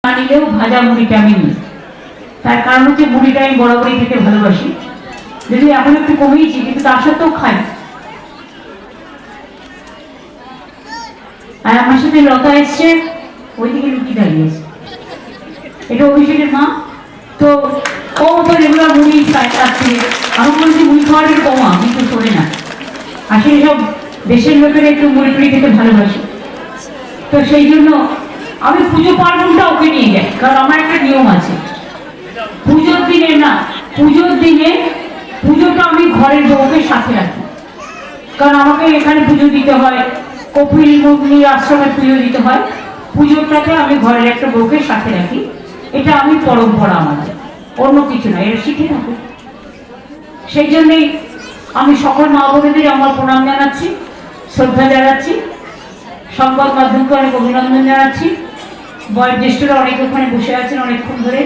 আনিলেও ভাজা মুড়িটা আমি নিই। তার কারণ হচ্ছে মুড়িটা আমি বরাবরই খেতে ভালোবাসি, যদি এখন একটু কমিয়েছি কিন্তু তার সত্ত্বেও খাই। আর আমার সাথে লতা এসছে, ওইদিকে লুকি দাঁড়িয়েছে, এটা অভিষেকের মা। তো ও তো রেগুলার মুড়ি খায়, তার থেকে আমি বলছি মুড়ি খাওয়ার একটু কমা, কিন্তু শোনে না। আসলে সব দেশের লোকেরা একটু মুড়ি টুড়ি খেতে ভালোবাসে, তো সেই জন্য আমি পুজো পার্বণটা ওকে নিয়ে যাই। কারণ আমার একটা নিয়ম আছে, পুজোর দিনে না, পুজোর দিনে পুজোটা আমি ঘরের বউকে সাথে রাখি। কারণ আমাকে এখানে পুজো দিতে হয়, কপিল মুনির আশ্রমে পুজো দিতে হয়, পুজোটাকে আমি ঘরের একটা বউকে সাথে রাখি। এটা আমি পরম্পরা আমাদের, অন্য কিছু না, এটা শিখে থাকো। সেই জন্যেই আমি সকল মা বোনেদের আমার প্রণাম জানাচ্ছি, শ্রদ্ধা জানাচ্ছি, সংবাদ মাধ্যমকে অনেক অভিনন্দন জানাচ্ছি। বয়োজ্যেষ্ঠরা অনেক ওখানে বসে আছেন অনেকক্ষণ ধরে।